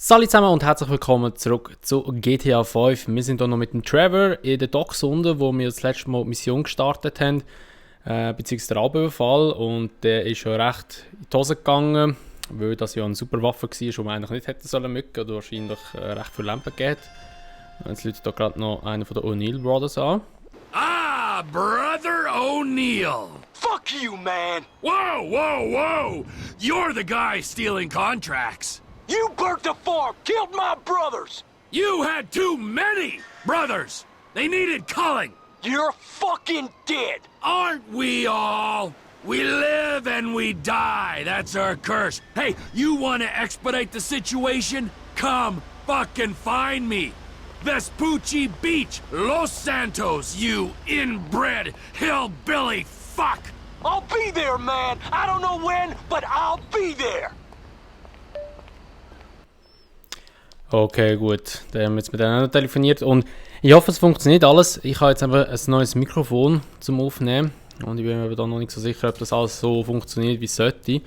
Salut zusammen und herzlich willkommen zurück zu GTA 5. Wir sind hier noch mit dem Trevor in der Docks unten, wo wir das letzte Mal die Mission gestartet haben, beziehungsweise der Raubüberfall. Und der ist schon recht in die Hose gegangen, weil das ja eine super Waffe war, die man eigentlich nicht hätte sollen mücken oder wahrscheinlich recht viel Lampen gegeben hat. Jetzt läutet da gerade noch einer von den O'Neill Brothers an. Ah, Brother O'Neill! Fuck you, man! Whoa, whoa, whoa! You're the guy stealing contracts! You burnt the farm, killed my brothers! You had too many brothers! They needed culling! You're fucking dead! Aren't we all? We live and we die. That's our curse. Hey, you want to expedite the situation? Come fucking find me. Vespucci Beach, Los Santos, you inbred hillbilly fuck! I'll be there, man! I don't know when, but I'll be there! Okay, gut. Dann haben wir jetzt mit denen auch noch telefoniert und ich hoffe, es funktioniert alles. Ich habe jetzt einfach ein neues Mikrofon zum Aufnehmen und ich bin mir da noch nicht so sicher, ob das alles so funktioniert, wie es sollte.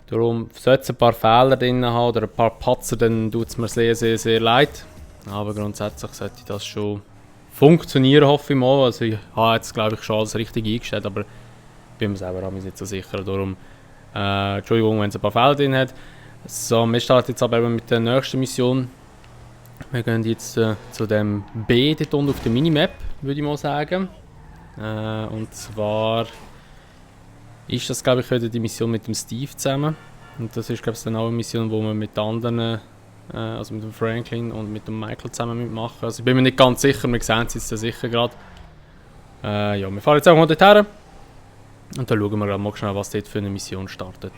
Darum sollte es ein paar Fehler drin haben oder ein paar Patzer, dann tut es mir sehr, sehr, sehr leid. Aber grundsätzlich sollte das schon funktionieren, hoffe ich mal. Also ich habe jetzt, glaube ich, schon alles richtig eingestellt, aber ich bin mir selber nicht so sicher. Darum, Entschuldigung, wenn es ein paar Fehler drin hat. So, wir starten jetzt aber mit der nächsten Mission. Wir gehen jetzt zu dem B dort unten auf der Minimap, würde ich mal sagen. Und zwar ist das, glaube ich, wieder die Mission mit dem Steve zusammen. Und das ist, glaube ich, dann auch eine Mission, wo wir mit anderen, also mit dem Franklin und mit dem Michael zusammen mitmachen. Also ich bin mir nicht ganz sicher, wir sehen es jetzt sicher gerade. Ja, wir fahren jetzt auch mal dorthin. Und dann schauen wir gerade mal schnell, was dort für eine Mission startet.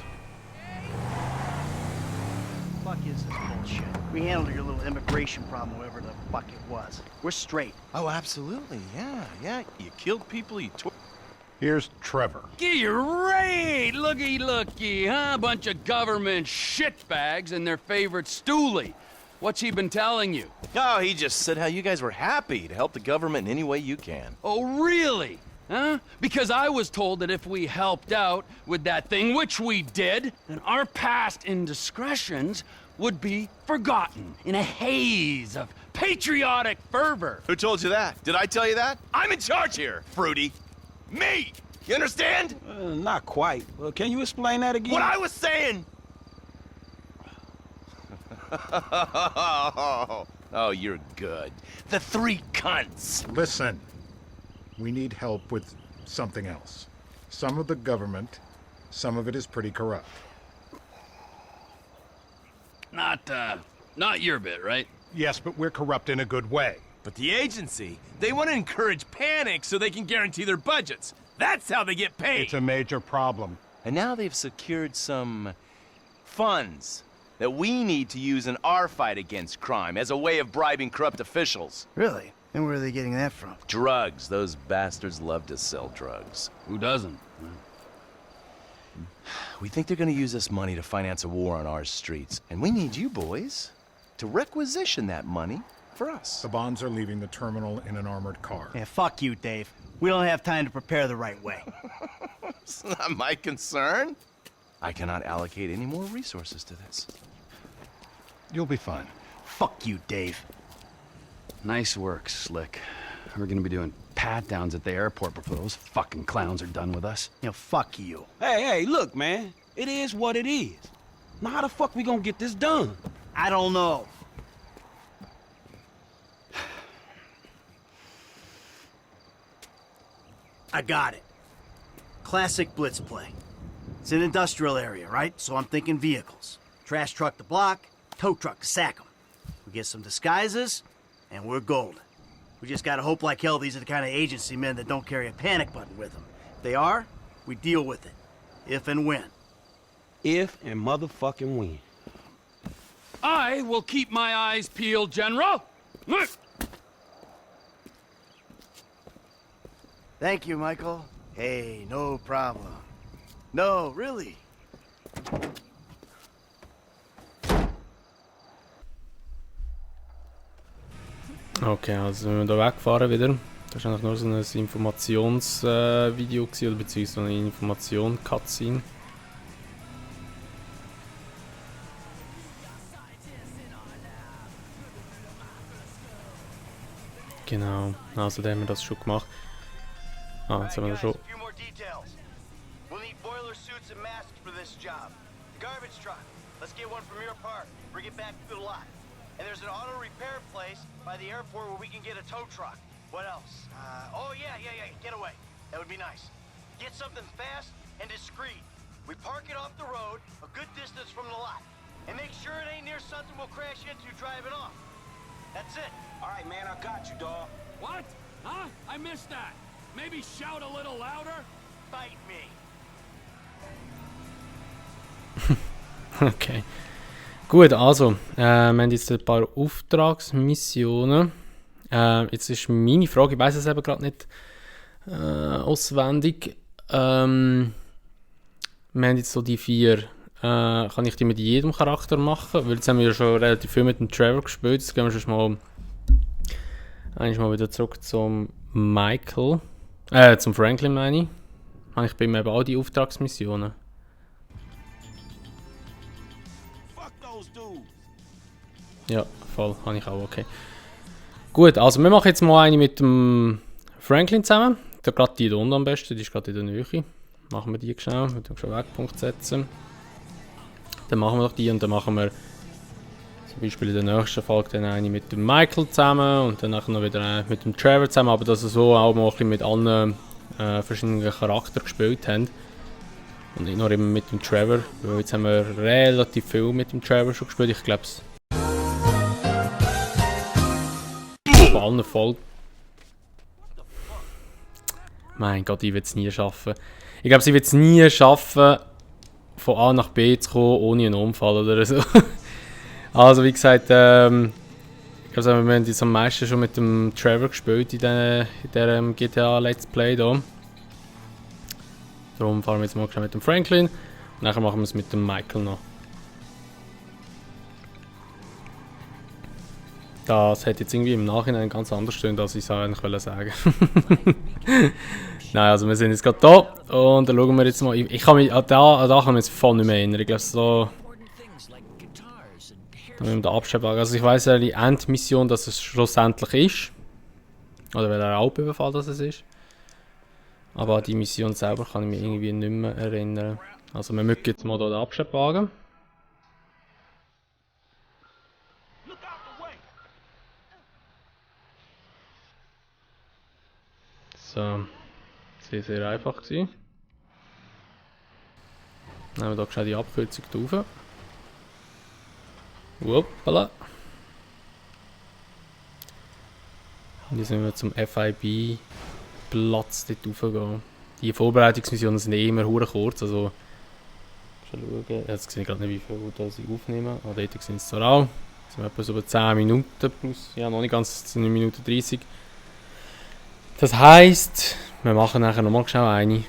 Is this bullshit? We handled your little immigration problem, whoever the fuck it was. We're straight. Oh, absolutely. Yeah. You killed people, you tore... Here's Trevor. Great! Looky, huh? Bunch of government shitbags and their favorite stoolie. What's he been telling you? Oh, he just said how you guys were happy to help the government in any way you can. Oh, really? Huh? Because I was told that if we helped out with that thing, which we did, then our past indiscretions would be forgotten in a haze of patriotic fervor. Who told you that? Did I tell you that? I'm in charge here, Fruity. Me! You understand? Not quite. Can you explain that again? What I was saying! Oh, you're good. The three cunts. Listen, we need help with something else. Some of the government, some of it is pretty corrupt. Not your bit, right? Yes, but we're corrupt in a good way. But the agency, they want to encourage panic so they can guarantee their budgets. That's how they get paid. It's a major problem. And now they've secured some funds that we need to use in our fight against crime as a way of bribing corrupt officials. Really? And where are they getting that from? Drugs. Those bastards love to sell drugs. Who doesn't? We think they're gonna use this money to finance a war on our streets. And we need you boys to requisition that money for us. The bonds are leaving the terminal in an armored car. Yeah, fuck you, Dave. We don't have time to prepare the right way. It's not my concern. I cannot allocate any more resources to this. You'll be fine. Fuck you, Dave. Nice work, Slick. We're gonna be doing pat-downs at the airport before those fucking clowns are done with us. You know, fuck you. Hey, look, man. It is what it is. Now how the fuck we gonna get this done? I don't know. I got it. Classic blitz play. It's an industrial area, right? So I'm thinking vehicles. Trash truck to block, tow truck to sack 'em. We get some disguises, and we're golden. We just gotta hope like hell these are the kind of agency men that don't carry a panic button with them. If they are, we deal with it. If and when. If and motherfucking when. I will keep my eyes peeled, General. Thank you, Michael. Hey, no problem. No, really. Okay, also wenn wir da wegfahren wieder. Das war eigentlich nur so ein Informationsvideo oder beziehungsweise eine Information-Cutscene. Genau, also da haben wir das schon gemacht. Ah, jetzt haben wir das schon. A few more details. We'll need boiler suits and masks for this job. The garbage truck. Let's get one from your park. Bring it back to the lot. And there's an auto repair place by the airport where we can get a tow truck. What else? Oh yeah. Get away. That would be nice. Get something fast and discreet. We park it off the road, a good distance from the lot. And make sure it ain't near something we'll crash into driving off. That's it. All right, man, I got you, dawg. What? Huh? I missed that. Maybe shout a little louder? Fight me. Okay. Gut, also, wir haben jetzt ein paar Auftragsmissionen. Jetzt ist meine Frage, ich weiß es eben gerade nicht auswendig. Wir haben jetzt so die 4. Kann ich die mit jedem Charakter machen? Weil jetzt haben wir ja schon relativ viel mit dem Trevor gespielt. Jetzt gehen wir schon mal wieder zurück zum Michael. Zum Franklin meine ich. Habe ich bei ihm eben all die Auftragsmissionen. Fuck those dudes. Ja, voll, habe ich auch, okay. Gut, also wir machen jetzt mal eine mit dem Franklin zusammen. Gerade die hier unten am besten, die ist gerade in der Nähe. Machen wir die schnell, wir schon Wegpunkt setzen. Dann machen wir noch die und dann machen wir zum Beispiel in der nächsten Folge dann eine mit dem Michael zusammen und dann nachher noch wieder eine mit dem Trevor zusammen, aber dass wir so auch mal ein bisschen mit allen verschiedenen Charakteren gespielt haben. Und nicht nur immer mit dem Trevor, weil jetzt haben wir relativ viel mit dem Trevor schon gespielt, ich glaube es. Von allen Folgen. Mein Gott, ich will es nie schaffen. Ich glaube, sie wird es nie schaffen, von A nach B zu kommen, ohne einen Unfall oder so. Also wie gesagt, ich glaube, wir haben jetzt am meisten schon mit dem Trevor gespielt in diesem GTA Let's Play hier. Darum fahren wir jetzt mal mit dem Franklin und nachher machen wir es mit dem Michael noch. Das hätte jetzt irgendwie im Nachhinein ganz anders stehen, als ich es eigentlich sagen wollte. Nein, also wir sind jetzt gerade da und dann schauen wir jetzt mal. Ich kann mich, da kann ich mich voll nicht mehr erinnern. Ich glaube, so. Mit dem Abschleppwagen. Also ich weiss ja die Endmission, dass es schlussendlich ist. Oder welcher Raubüberfall das es ist. Aber an die Mission selber kann ich mich irgendwie nicht mehr erinnern. Also wir müssen jetzt mal hier den Abschleppwagen. So. Sehr einfach gewesen. Nehmen wir hier schnell die Abkürzung drauf. Hoppala. Und jetzt müssen wir zum FIB-Platz dort raufgehen. Die Vorbereitungsmissionen sind immer hure kurz, also schon schauen. Jetzt sehe ich gerade nicht, wie viel sie aufnehmen. Aber dort sind es zwar auch. Jetzt sind wir etwa so über 10 Minuten plus, ja noch nicht ganz 9 Minuten 30. Das heisst, wir machen nachher nochmal schnell eine.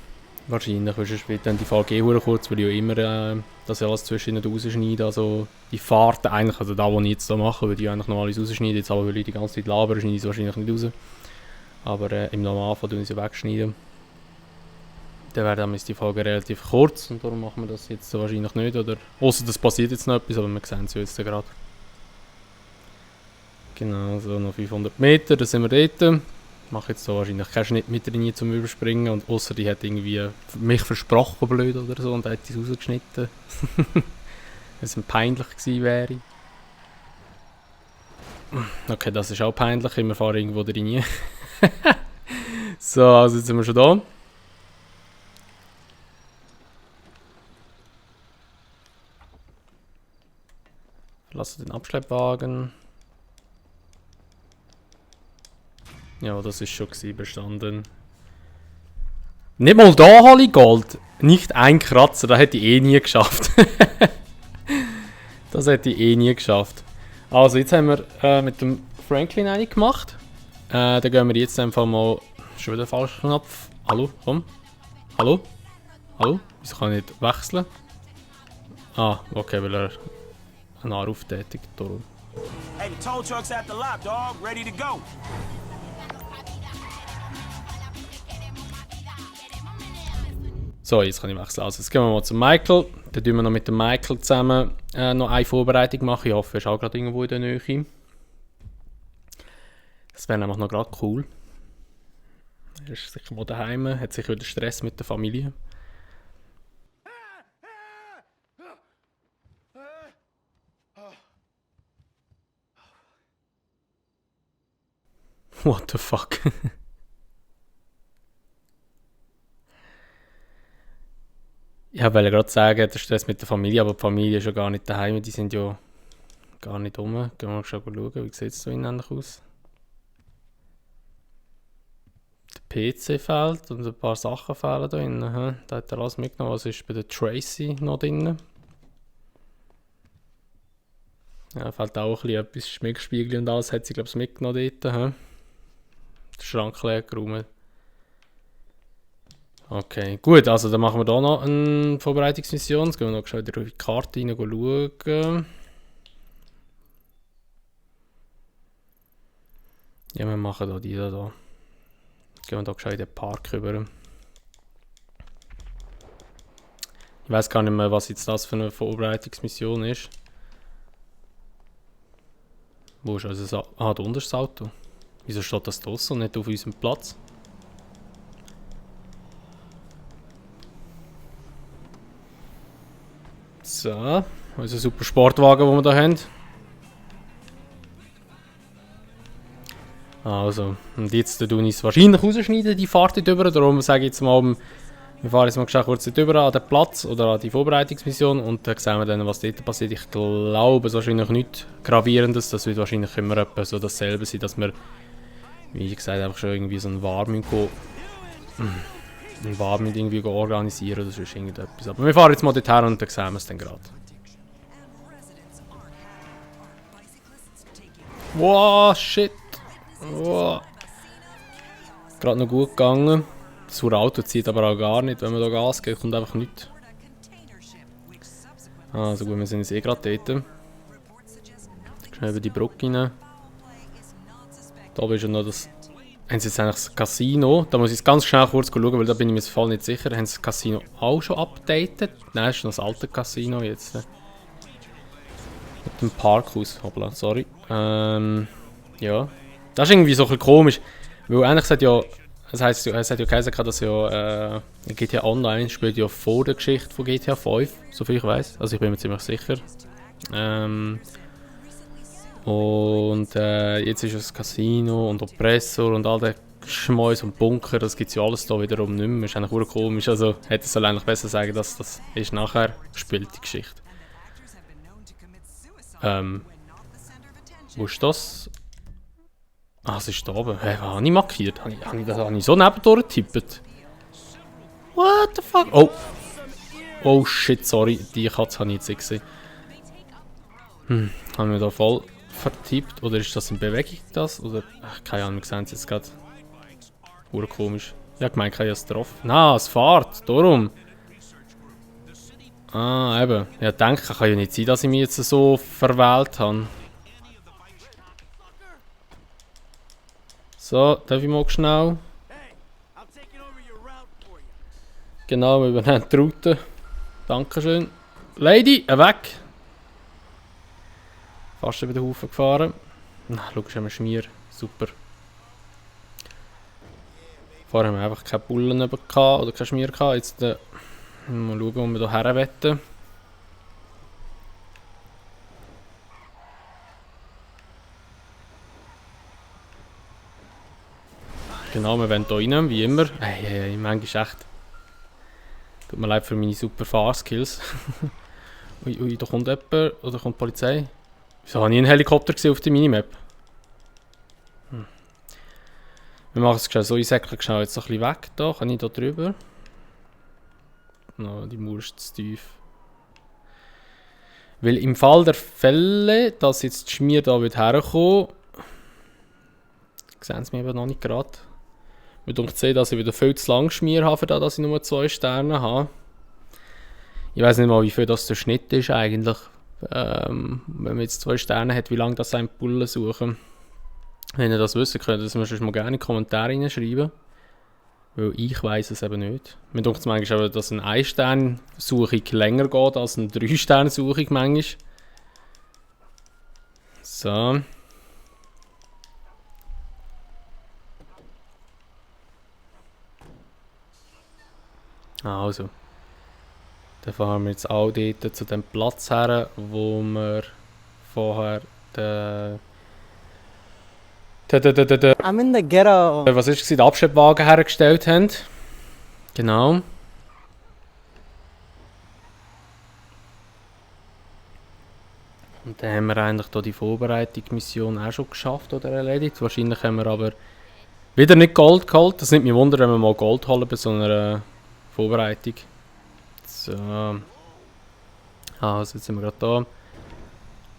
Wahrscheinlich, weil sonst wird dann die Folge hure kurz, weil ich ja immer das alles zwischen ihnen rausschneide. Also die Fahrten eigentlich, also da wo ich jetzt so mache, würde ich eigentlich noch alles rausschneiden. Jetzt aber, weil ich die ganze Zeit labere, schneide ich es wahrscheinlich nicht raus. Aber im Normalfall tun ich sie wegschneiden. Dann wäre dann die Folge relativ kurz und darum machen wir das jetzt so wahrscheinlich nicht. Oder außer das passiert jetzt noch etwas, aber wir sehen es jetzt gerade. Genau, so noch 500 Meter, dann sind wir dort. Ich mache jetzt so wahrscheinlich keinen Schnitt mit rein zum Überspringen und außer die hat irgendwie mich versprochen blöd oder so und hat es rausgeschnitten. Wenn es peinlich gewesen wäre. Okay, das ist auch peinlich, wir fahren irgendwo rein. So, also jetzt sind wir schon da. Verlassen den Abschleppwagen. Ja, das ist schon bestanden. Nicht mal da habe ich Gold. Nicht ein Kratzer, das hätte ich eh nie geschafft. Das hätte ich eh nie geschafft. Also, jetzt haben wir mit dem Franklin eine gemacht. Dann gehen wir jetzt einfach mal. Schon wieder der falsche Knopf. Hallo, komm. Hallo? Hallo? Wieso kann ich nicht wechseln? Ah, okay, weil er einen Anruf tätigt. Darum. Hey, the tow truck's at the lot, dog. Ready to go. So, jetzt kann ich wechseln. Also, jetzt gehen wir mal zu Michael. Dann tun wir noch mit dem Michael zusammen noch eine Vorbereitung machen. Ich hoffe, er ist auch gerade irgendwo in der Nähe. Das wäre nämlich noch gerade cool. Er ist sicher mal daheim, hat sicher wieder Stress mit der Familie. What the fuck? Ich wollte gerade sagen, der Stress mit der Familie, aber die Familie ist ja gar nicht daheim, die sind ja gar nicht rum. Gehen wir mal schauen, wie sieht es so innen aus. Der PC fehlt und ein paar Sachen fehlen da drin. Da hat er alles mitgenommen. Was ist bei der Tracy noch drin? Ja, fehlt auch ein bisschen etwas. Schminkspiegel und alles hat sie, glaube ich, mitgenommen dort. Der Schrank leer geräumt. Okay, gut, also dann machen wir hier noch eine Vorbereitungsmission. Jetzt gehen wir noch schnell in die Karte rein schauen. Ja, wir machen hier die da. Jetzt gehen wir hier schnell in den Park rüber. Ich weiß gar nicht mehr, was jetzt das für eine Vorbereitungsmission ist. Wo ist also das? Ah, da unten ist das Auto. Wieso steht das draussen und nicht auf unserem Platz? So, unser super Sportwagen, den wir hier haben. Also, und jetzt tue ich es wahrscheinlich rausschneiden, die Fahrt dort rüber. Darum sage ich jetzt mal, wir fahren jetzt mal kurz dort rüber an den Platz oder an die Vorbereitungsmission und dann sehen wir dann, was dort passiert. Ich glaube, es ist wahrscheinlich nichts Gravierendes. Das wird wahrscheinlich immer etwa so dasselbe sein, dass wir, wie gesagt, einfach schon irgendwie so einen Warming irgendwie organisieren oder sonst irgendetwas. Aber wir fahren jetzt mal dorthin und dann sehen wir es dann gerade. Wow, shit. Wow. Gerade noch gut gegangen. Das Auto zieht aber auch gar nicht. Wenn man da Gas gibt, kommt einfach nichts. Also gut, wir sind jetzt gerade dort. Schnell über die Brücke rein. Da oben ist ja noch das... Haben sie jetzt eigentlich das Casino? Da muss ich jetzt ganz schnell kurz schauen, weil da bin ich mir jetzt voll nicht sicher. Haben sie das Casino auch schon updated? Nein, das ist noch das alte Casino jetzt. Mit dem Parkhaus. Hoppla, sorry. Ja. Das ist irgendwie so ein bisschen komisch. Weil eigentlich sagt ja... Es hat ja geheißen, dass ja GTA Online spielt ja vor der Geschichte von GTA 5, soviel ich weiß. Also ich bin mir ziemlich sicher. Und jetzt ist das Casino und Oppressor und all der Schmäus und Bunker, das gibt es ja alles da wiederum nicht mehr. Ist eigentlich auch komisch. Also hätte es eigentlich besser sagen, dass das ist nachher gespielt, die Geschichte. Wo ist das? Ah, es ist da oben. Hey, was habe ich markiert? Habe ich so nebendurch getippt? What the fuck? Oh! Oh shit, sorry. Die Katze habe ich jetzt nicht gesehen. Haben wir da voll vertippt? Oder ist das in Bewegung, das? Oder... Ach, keine Ahnung, wir sehen es jetzt gerade. Urkomisch. Ich habe gemeint, ich habe es getroffen. Na, es fährt. Darum. Ah, eben. Ja, denke, kann ja nicht sein, dass ich mich jetzt so verwählt habe. So, darf ich mal schnell? Genau, wir übernehmen die Route. Dankeschön. Lady, weg! Fast über den Haufen gefahren. Na, schau, haben wir Schmier. Super. Vorher haben wir einfach keine Bullen gehabt oder keine Schmier gehabt. Jetzt mal schauen, wo wir hierher wetten. Genau, wir wollen hier rein, wie immer. Hey, manchmal echt. Tut mir leid für meine super Fahrskills. Ui, da kommt jemand oder kommt die Polizei. Wieso habe ich einen Helikopter gesehen auf der Minimap? Wir machen es so, ich säckle schnell jetzt ein bisschen weg. Da kann ich da drüber. No, die Mauer ist zu tief. Weil im Fall der Fälle, dass jetzt die Schmier da herkommen, sehen Sie mich eben noch nicht gerade. Ich denke, dass ich wieder viel zu lang Schmier habe, für das, dass ich nur 2 Sterne habe. Ich weiß nicht mal, wie viel das der Schnitt ist eigentlich. Wenn man jetzt 2 Sterne hat, wie lange das ein Bullen suchen. Wenn ihr das wissen könnt, das müsst ihr mal gerne in die Kommentare reinschreiben. Weil ich weiss es eben nicht. Mir denkt es manchmal eben, dass eine 1-Stern-Suchung länger geht als eine 3-Stern-Suchung manchmal. So. Also. Dann fahren wir jetzt auch dort zu dem Platz her, wo wir vorher I'm in the ghetto. was ist es, den Abschleppwagen hergestellt haben. Genau. Und dann haben wir eigentlich hier die Vorbereitungsmission auch schon geschafft oder erledigt. Wahrscheinlich haben wir aber wieder nicht Gold geholt. Das nimmt mich Wunder, wenn wir mal Gold holen bei so einer Vorbereitung. So. Also jetzt sind wir gerade da.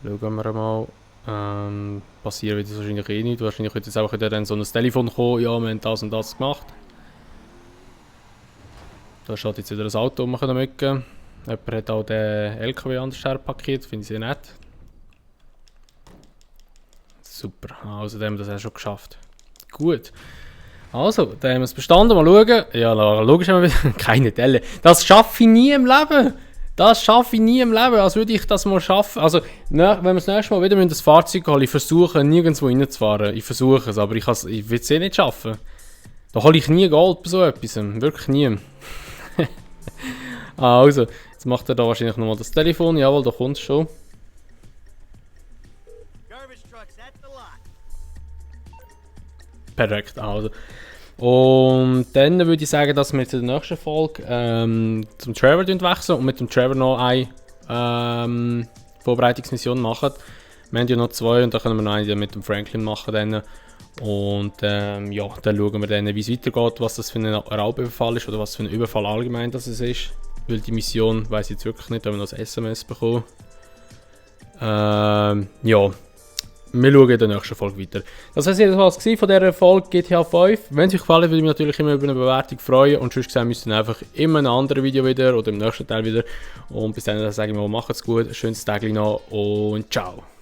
Schauen wir mal. Passiert wird das wahrscheinlich eh nicht. Wahrscheinlich wird jetzt einfach wieder dann so ein Telefon kommen. Ja, wir haben das und das gemacht. Da steht jetzt wieder ein Auto, das wir mitgeben können. Jemand hat auch den LKW anders herpackiert. Finde ich sehr nett. Super. Also, dann haben wir das auch schon geschafft. Gut. Also, dann haben wir es bestanden. Mal schauen. Ja, logisch haben wir wieder keine Delle. Das schaffe ich nie im Leben. Das schaffe ich nie im Leben, als würde ich das mal schaffen. Also, wenn wir das nächste Mal wieder mit das Fahrzeug holen, ich versuche nirgendwo reinzufahren. Ich versuche es, aber ich will es eh nicht schaffen. Da hole ich nie Gold bei so etwas. Wirklich nie. Also, jetzt macht er da wahrscheinlich nochmal das Telefon. Jawohl, da kommt es schon. Perfekt, also. Und dann würde ich sagen, dass wir jetzt in der nächsten Folge zum Trevor wechseln und mit dem Trevor noch eine Vorbereitungsmission machen. Wir haben ja noch 2 und dann können wir noch eine mit dem Franklin machen. Dann. Und ja, dann schauen wir dann, wie es weitergeht, was das für ein Raubüberfall ist oder was für ein Überfall allgemein das ist. Weil die Mission weiß ich jetzt wirklich nicht, wenn wir noch ein SMS bekommen. Ja. Wir schauen in der nächsten Folge weiter. Das war es von dieser Folge GTA 5. Wenn es euch gefallen hat, würde ich mich natürlich immer über eine Bewertung freuen. Und sonst müsst ihr einfach immer in einem anderen Video wieder oder im nächsten Teil wieder. Und bis dann sage ich mal, macht's gut, schönes Tag noch und ciao.